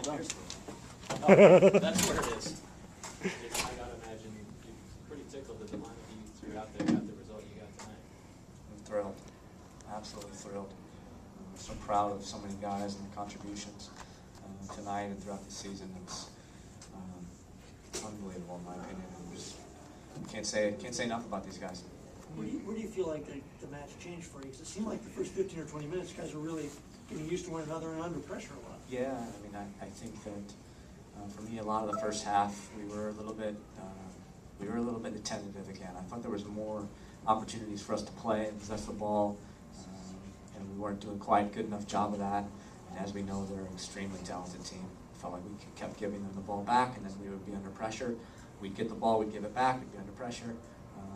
done. That's where it is. I gotta imagine you're pretty tickled that the lineup you threw out there got the result you got tonight. I'm thrilled, absolutely thrilled. I'm so proud of so many guys and their contributions tonight and throughout the season. It's unbelievable in my opinion. Can't say enough about these guys. Where do you feel like the match changed for you? Because it seemed like the first 15 or 20 minutes, guys were really getting used to one another and under pressure a lot. Yeah, I mean, I think that for me, a lot of the first half, we were a little bit tentative again. I thought there was more opportunities for us to play and possess the ball, and we weren't doing quite a good enough job of that. And as we know, they're an extremely talented team. I felt like we kept giving them the ball back, and then we would be under pressure. We'd get the ball, we'd give it back, we'd be under pressure.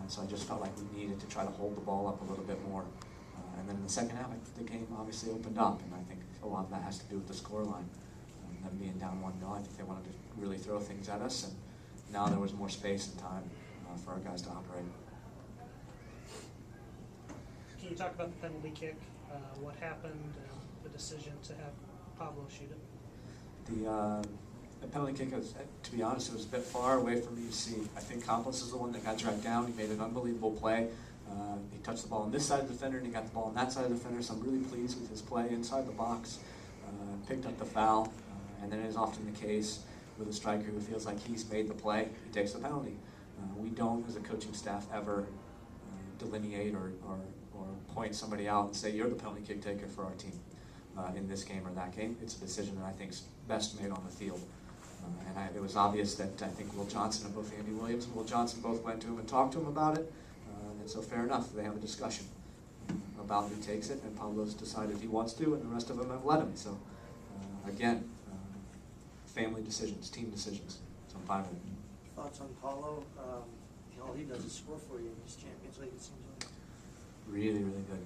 So I just felt like we needed to try to hold the ball up a little bit more. And then in the second half, the game obviously opened up, and I think a lot of that has to do with the scoreline. Them being down 1-0, I think they wanted to really throw things at us, and now there was more space and time for our guys to operate. Can you talk about the penalty kick? What happened, the decision to have Pablo shoot it? The penalty kick, to be honest, it was a bit far away from me to see. I think Campos is the one that got dragged down. He made an unbelievable play. He touched the ball on this side of the defender, and he got the ball on that side of the defender, so I'm really pleased with his play inside the box. Picked up the foul, and then, as often the case with a striker who feels like he's made the play, he takes the penalty. We don't, as a coaching staff, ever delineate or point somebody out and say, you're the penalty kick taker for our team in this game or that game. It's a decision that I think is best made on the field. It was obvious that I think Will Johnson and both Andy Williams and Will Johnson both went to him and talked to him about it. And so fair enough, they have a discussion about who takes it, and Pablo's decided he wants to, and the rest of them have let him. So again, family decisions, team decisions, so I'm fine with it. Thoughts on Paulo? All he does is score for you in this Champions League, it seems like. Really, really good.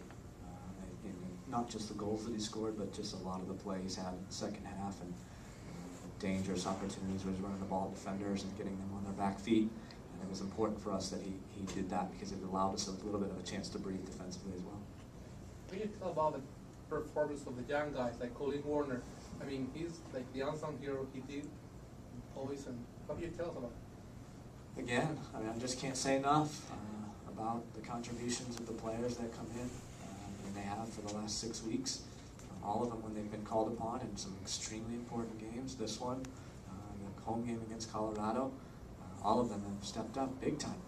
And not just the goals that he scored, but just a lot of the play he's had in the second half, and dangerous opportunities where he's running the ball at defenders and getting them on their back feet. And it was important for us that he did that because it allowed us a little bit of a chance to breathe defensively as well. Can you tell about the performance of the young guys like Colin Warner? I mean, he's like the unsung hero. He did always. And what can you tell us about it? Again, I mean, I just can't say enough about the contributions of the players that come in, and they have for the last 6 weeks. All of them, when they've been called upon in some extremely important games, this one, the home game against Colorado, all of them have stepped up big time.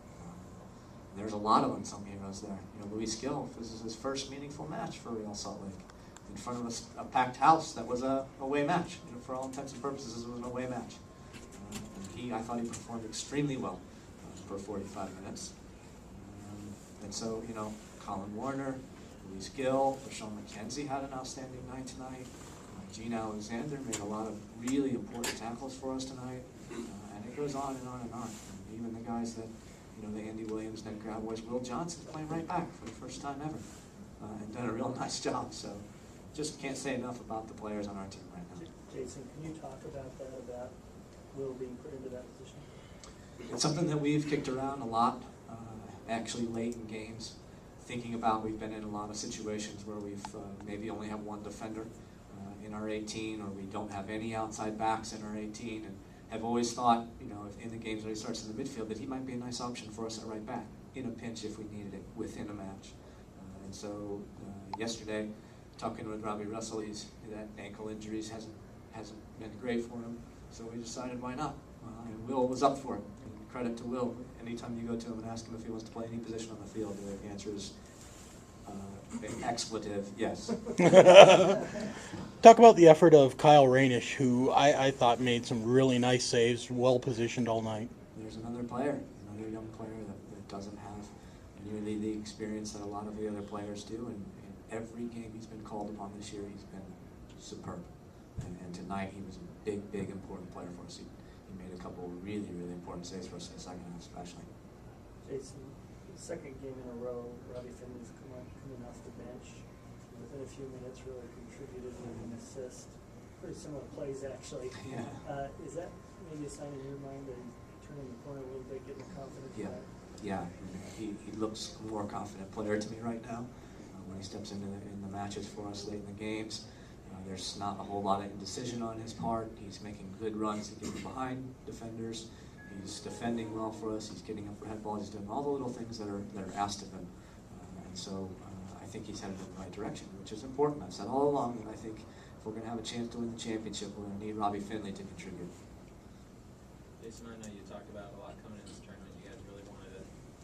There's a lot of unsung heroes there. You know, Luis Gil, this is his first meaningful match for Real Salt Lake in front of a packed house. That was a away match. You know, for all intents and purposes, it was an away match. And I thought he performed extremely well for 45 minutes. And so, you know, Colin Warner, Luis Gil, Sean McKenzie had an outstanding night tonight. Gene Alexander made a lot of really important tackles for us tonight. And it goes on and on and on. And even the guys that, you know, the Andy Williams, Ned Grabbois, Will Johnson's playing right back for the first time ever. And done a real nice job. So just can't say enough about the players on our team right now. Jason, can you talk about that, about Will being put into that position? It's something that we've kicked around a lot, actually late in games. Thinking about, we've been in a lot of situations where we've maybe only have one defender in our 18, or we don't have any outside backs in our 18, and have always thought, you know, if in the games where he starts in the midfield, that he might be a nice option for us at right back in a pinch if we needed it within a match. And so yesterday, talking with Robbie Russell, that ankle injuries hasn't been great for him, so we decided why not. And Will was up for it. And credit to Will. Anytime you go to him and ask him if he wants to play any position on the field, the answer is an expletive yes. Talk about the effort of Kyle Rainish, who I thought made some really nice saves, well positioned all night. There's another player, another young player that doesn't have nearly the experience that a lot of the other players do, and in every game he's been called upon this year, he's been superb. And tonight he was a big important player for us. He made a couple of really important saves for us in the second half, especially. Jason, the second game in a row, Robbie Finley's coming off the bench. Within a few minutes, really contributed with an assist. Pretty similar plays, actually. Yeah. Is that maybe a sign in your mind that he's turning the corner a little bit, getting confidence back? Yeah. He looks a more confident player to me right now. When he steps in the matches for us late in the games, There's not a whole lot of indecision on his part. He's making good runs to get behind defenders. He's defending well for us. He's getting up for head balls. He's doing all the little things that are asked of him. And so I think he's headed in the right direction, which is important. I've said all along that I think if we're going to have a chance to win the championship, we're going to need Robbie Finley to contribute. Jason, I know you talked about a lot coming in this tournament. You guys really wanted to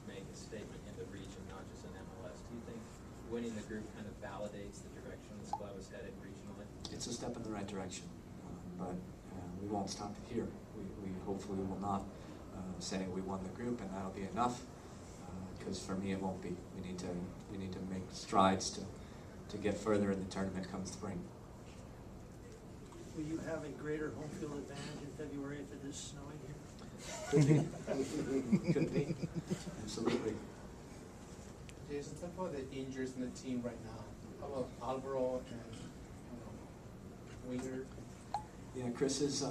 make a statement in the region, not just in MLS. Do you think winning the group kind of validates the direction this club is headed regionally? It's a step in the right direction, but we won't stop it here. We hopefully will not say we won the group and that'll be enough, because for me it won't be. We need to make strides to get further in the tournament come spring. Will you have a greater home field advantage in February if it is snowing here? Could be. Could be. Absolutely. Jason, talk about the injuries in the team right now. How about Alvaro and Winger? Yeah, Chris is.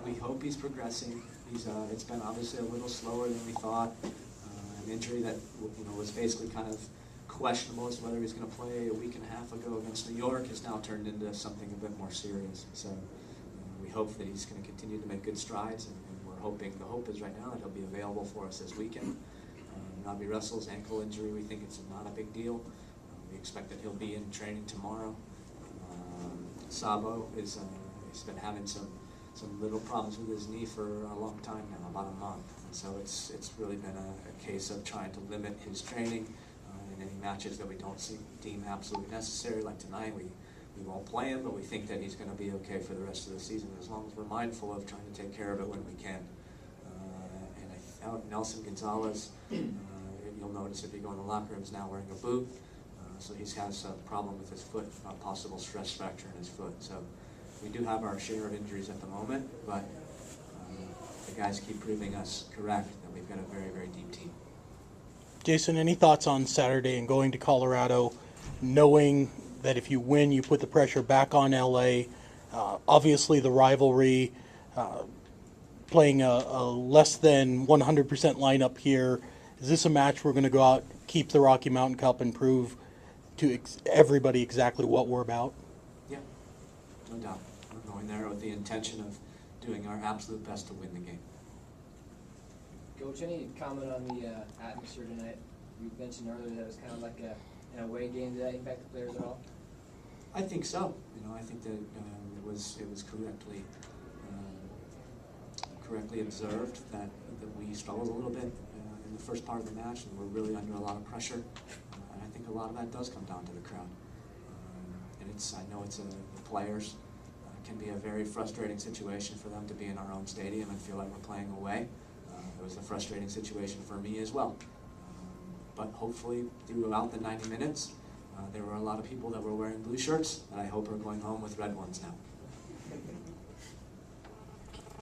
We hope he's progressing. It's been obviously a little slower than we thought. An injury that was basically kind of questionable as to whether he's going to play a week and a half ago against New York has now turned into something a bit more serious. So we hope that he's going to continue to make good strides, and we're hoping. The hope is right now that he'll be available for us this weekend. Robbie Russell's ankle injury, we think it's not a big deal. We expect that he'll be in training tomorrow. Sabo he's been having some little problems with his knee for a long time now, about a month. And so it's really been a case of trying to limit his training in any matches that we don't deem absolutely necessary. Like tonight, we won't play him, but we think that he's going to be okay for the rest of the season as long as we're mindful of trying to take care of it when we can. Nelson Gonzalez, you'll notice if you go in the locker room, is now wearing a boot. So he has a problem with his foot, a possible stress fracture in his foot. So we do have our share of injuries at the moment, but the guys keep proving us correct that we've got a very, very deep team. Jason, any thoughts on Saturday and going to Colorado, knowing that if you win, you put the pressure back on LA? Obviously, the rivalry, playing a less than 100% lineup here. Is this a match we're going to go out, keep the Rocky Mountain Cup, and prove to everybody exactly what we're about? Yeah, no doubt. We're going there with the intention of doing our absolute best to win the game. Coach, any comment on the atmosphere tonight? You mentioned earlier that it was kind of like an away game. Did that impact the players at all? I think so. I think that it was correctly observed that we struggled a little bit in the first part of the match, and we're really under a lot of pressure. And I think a lot of that does come down to the crowd. And I know the players can be a very frustrating situation for them to be in our own stadium and feel like we're playing away. It was a frustrating situation for me as well. But hopefully throughout the 90 minutes, there were a lot of people that were wearing blue shirts that I hope are going home with red ones now.